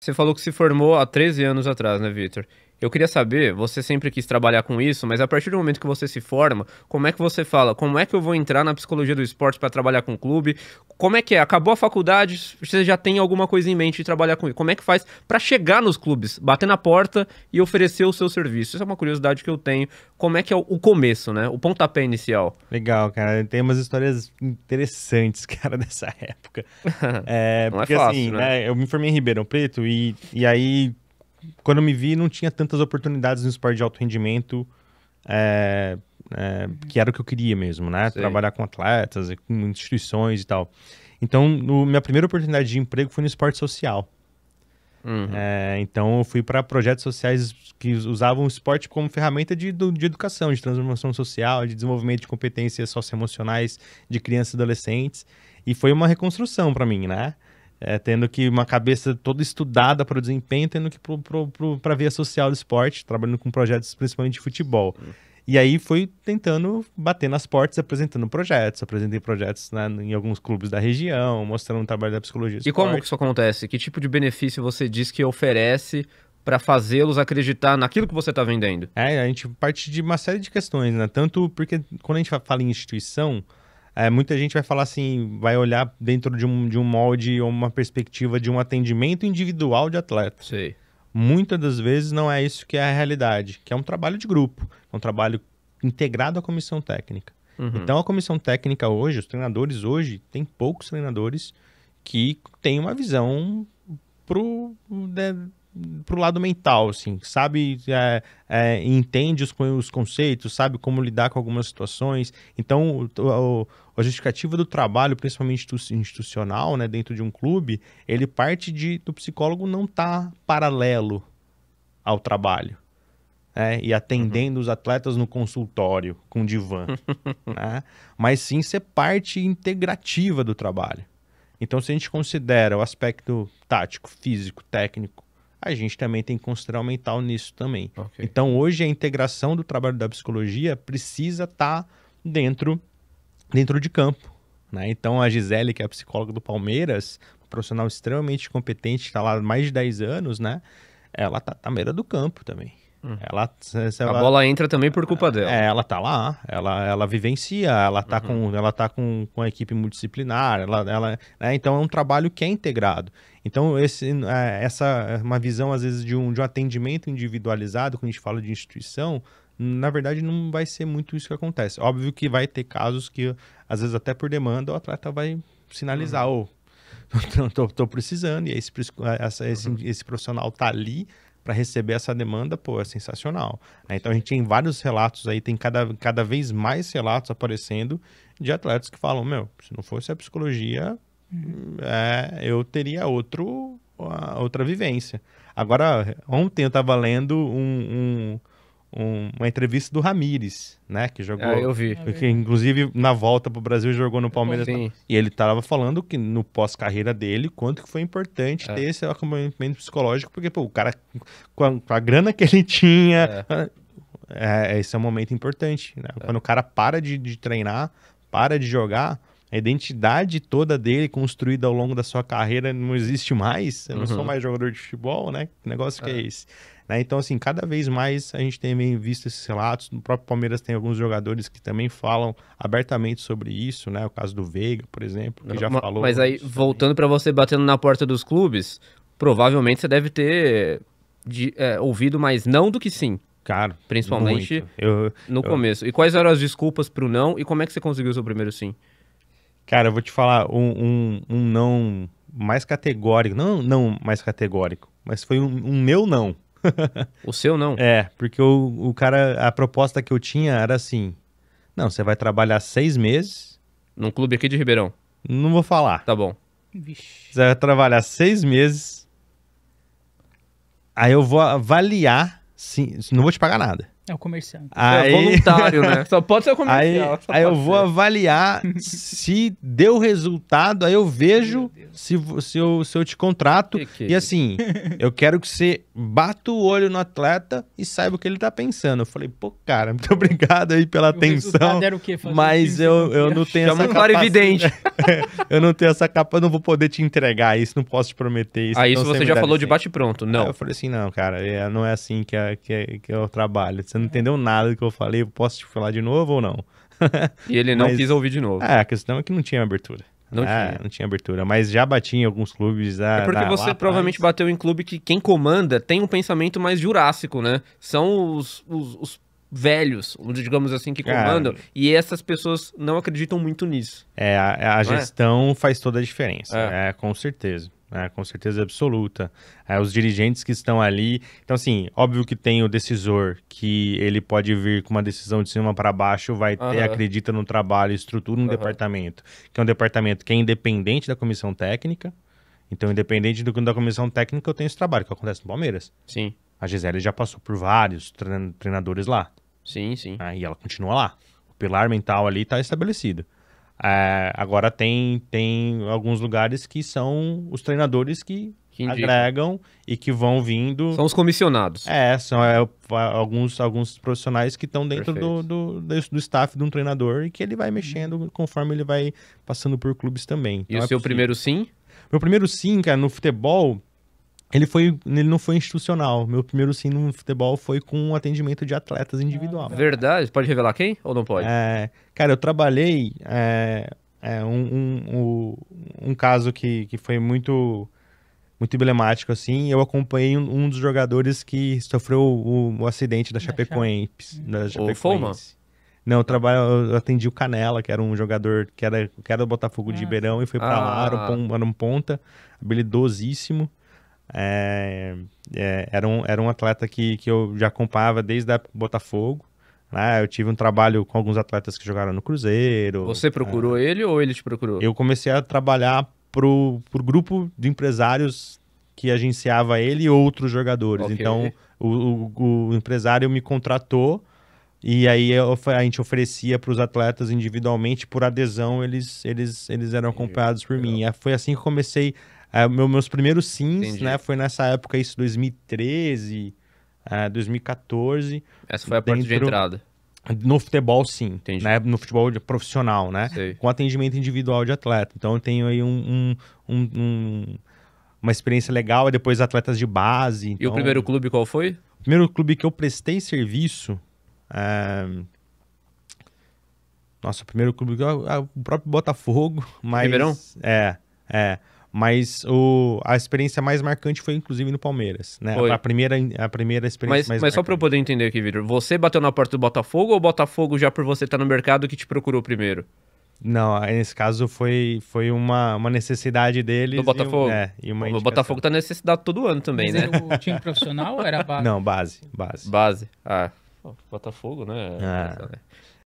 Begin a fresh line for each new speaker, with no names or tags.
Você falou que se formou há 13 anos atrás, né, Vitor? Eu queria saber, você sempre quis trabalhar com isso, mas a partir do momento que você se forma, como é que você fala? Como é que eu vou entrar na psicologia do esporte para trabalhar com o clube? Como é que é? Acabou a faculdade, você já tem alguma coisa em mente de trabalhar com isso? Como é que faz para chegar nos clubes, bater na porta e oferecer o seu serviço? Isso é uma curiosidade que eu tenho. Como é que é o começo, né? O pontapé inicial.
Legal, cara. Tem umas histórias interessantes, cara, dessa época.
Não é
Porque assim,
fácil, né?
né? Eu me formei em Ribeirão Preto e aí, quando eu me vi, não tinha tantas oportunidades no esporte de alto rendimento, que era o que eu queria mesmo, né?
Sei.
Trabalhar com atletas, e com instituições e tal. Então, minha primeira oportunidade de emprego foi no esporte social.
Uhum.
Então, eu fui para projetos sociais que usavam o esporte como ferramenta de educação, de transformação social, de desenvolvimento de competências socioemocionais de crianças e adolescentes. E foi uma reconstrução para mim, né? Tendo que uma cabeça toda estudada para o desempenho, tendo que para a via social do esporte, trabalhando com projetos principalmente de futebol. E aí fui tentando bater nas portas, apresentando projetos. Apresentei projetos, né, em alguns clubes da região, mostrando o trabalho da psicologia do
E como que
esporte.
isso acontece? Que tipo de benefício você diz que oferece para fazê-los acreditar naquilo que você está vendendo?
A gente parte de uma série de questões, né? Tanto porque quando a gente fala em instituição, muita gente vai falar assim, vai olhar dentro de um molde ou uma perspectiva de um atendimento individual de atleta.
Sei.
Muitas das vezes não é isso que é a realidade, que é um trabalho de grupo, é um trabalho integrado à comissão técnica.
Uhum.
Então a comissão técnica hoje, os treinadores hoje, tem poucos treinadores que têm uma visão pro lado mental, assim, sabe, entende os conceitos, sabe como lidar com algumas situações. Então, a justificativa do trabalho, principalmente institucional, né, dentro de um clube, ele parte do psicólogo não estar paralelo ao trabalho, né, e
Uhum.
atendendo os atletas no consultório com divã, né, mas sim ser parte integrativa do trabalho. Então, se a gente considera o aspecto tático, físico, técnico, a gente também tem que considerar o mental nisso também.
Ok.
Então, hoje, a integração do trabalho da psicologia precisa estar dentro de campo, né? Então, a Gisele, que é a psicóloga do Palmeiras, uma profissional extremamente competente, está lá há mais de 10 anos, né? Ela tá na beira do campo também.
Uhum.
Ela,
A bola entra também por culpa dela.
ela tá lá, ela vivencia, ela tá
Uhum.
com a equipe multidisciplinar, né, então é um trabalho que é integrado. Então, essa é uma visão, às vezes, de um atendimento individualizado, quando a gente fala de instituição, na verdade, não vai ser muito isso que acontece. Óbvio que vai ter casos que, às vezes, até por demanda, o atleta vai sinalizar,
Uhum.
ô, tô precisando, e esse profissional tá ali para receber essa demanda, pô, é sensacional. Então a gente tem vários relatos aí, tem cada vez mais relatos aparecendo de atletas que falam, meu, se não fosse a psicologia, eu teria outra vivência. Agora, ontem eu estava lendo uma entrevista do Ramires, né, que
Ah,
jogou,
eu vi.
que inclusive na volta pro Brasil jogou no Palmeiras,
Sim.
e ele estava falando que no pós-carreira dele, quanto que foi importante ter
É.
esse acompanhamento psicológico, porque pô, o cara, com a grana que ele tinha,
É.
esse é um momento importante, né? Quando o cara para de treinar, para de jogar, a identidade toda dele construída ao longo da sua carreira não existe mais. Eu não sou
Uhum.
mais jogador de futebol, né? Que negócio que é
É.
esse? Né? Então, assim, cada vez mais a gente tem visto esses relatos. No próprio Palmeiras tem alguns jogadores que também falam abertamente sobre isso, né? O caso do Veiga, por exemplo, que já
Mas
falou
aí,
isso também.
voltando pra você batendo na porta dos clubes, provavelmente você deve ter ouvido mais não do que sim,
Cara,
principalmente
muito. Eu,
no
eu,
começo. E quais eram as desculpas pro não e como é que você conseguiu o seu primeiro sim?
Cara, eu vou te falar um não mais categórico. Não mais categórico, mas foi um meu não.
O seu não?
Porque o cara, a proposta que eu tinha era assim: não, você vai trabalhar 6 meses,
Num clube aqui de Ribeirão.
não vou falar.
Tá bom.
Vixe.
Você vai trabalhar 6 meses, aí eu vou avaliar, sim, não vou te pagar nada.
É o comerciante.
É voluntário, né? Só pode ser comercial.
Aí eu vou avaliar se deu resultado, aí eu vejo se eu te contrato. E assim, eu quero que você bata o olho no atleta e saiba o que ele tá pensando. Eu falei, pô, cara, muito obrigado aí pela atenção.
Era o quê?
Mas eu não tenho essa
capacidade.
Eu não tenho essa capa, eu não vou poder te entregar isso, não posso te prometer isso.
Aí
então
isso você já falou de bate-pronto, não.
Aí eu falei assim, não, cara, não é assim que eu trabalho. Você não entendeu nada do que eu falei, eu posso te falar de novo ou não?
E ele não quis ouvir de novo.
A questão é que não tinha abertura. Não tinha abertura, mas já bati em alguns clubes.
É porque você provavelmente bateu em clube que quem comanda tem um pensamento mais jurássico, né? São os velhos, digamos assim, que comandam, e essas pessoas não acreditam muito nisso.
A gestão faz toda a diferença, com certeza. Com certeza absoluta. Os dirigentes que estão ali. Então, assim, óbvio que tem o decisor que ele pode vir com uma decisão de cima para baixo, vai ter, acredita no trabalho, estrutura um departamento, que é um departamento que é independente da comissão técnica. Então, independente da comissão técnica, eu tenho esse trabalho, que acontece no Palmeiras.
Sim.
A Gisele já passou por vários treinadores lá.
Sim, sim.
E ela continua lá. O pilar mental ali está estabelecido. Agora tem alguns lugares que são os treinadores que agregam e que vão vindo...
São os comissionados.
São alguns profissionais que estão dentro do staff de um treinador e que ele vai mexendo conforme ele vai passando por clubes também.
Então, e o seu primeiro sim?
Meu primeiro sim, cara, no futebol... Ele não foi institucional. Meu primeiro sim no futebol foi com um atendimento de atletas individual.
Verdade? Pode revelar quem ou não pode?
Cara, eu trabalhei um caso que foi muito emblemático, assim. Eu acompanhei um dos jogadores que sofreu o acidente da Chapecoense.
O Foma?
Não, eu atendi o Canela, que era um jogador que era do Botafogo de Ribeirão e foi pra lá, era um ponta, habilidosíssimo. Era um atleta que eu já acompanhava desde a época do Botafogo. Eu tive um trabalho com alguns atletas que jogaram no Cruzeiro.
Você procurou ele ou ele te procurou?
Eu comecei a trabalhar pro grupo de empresários que agenciava ele e outros jogadores. Okay. Então, o empresário me contratou e aí a gente oferecia para os atletas individualmente, por adesão, eles eram acompanhados por mim. Foi assim que eu comecei... meus primeiros sims, né? Foi nessa época, isso, 2013, 2014.
Essa foi a porta de entrada.
No futebol, sim. Né? No futebol profissional, né?
Sei.
Com atendimento individual de atleta. Então, eu tenho aí uma experiência legal. Depois, atletas de base.
E o primeiro clube qual foi?
O primeiro clube que eu prestei serviço... Nossa, o primeiro clube... O próprio Botafogo, mas...
Ribeirão?
Mas a experiência mais marcante foi, inclusive, no Palmeiras, né? A primeira experiência mais marcante.
Mas só para eu poder entender aqui, Vitor, você bateu na porta do Botafogo ou o Botafogo, já por você estar no mercado, que te procurou primeiro?
Não, nesse caso foi uma necessidade deles.
Do Botafogo?
O
Botafogo tá necessitado todo ano também, né?
O time profissional ou era base?
Não, base.
Botafogo, né?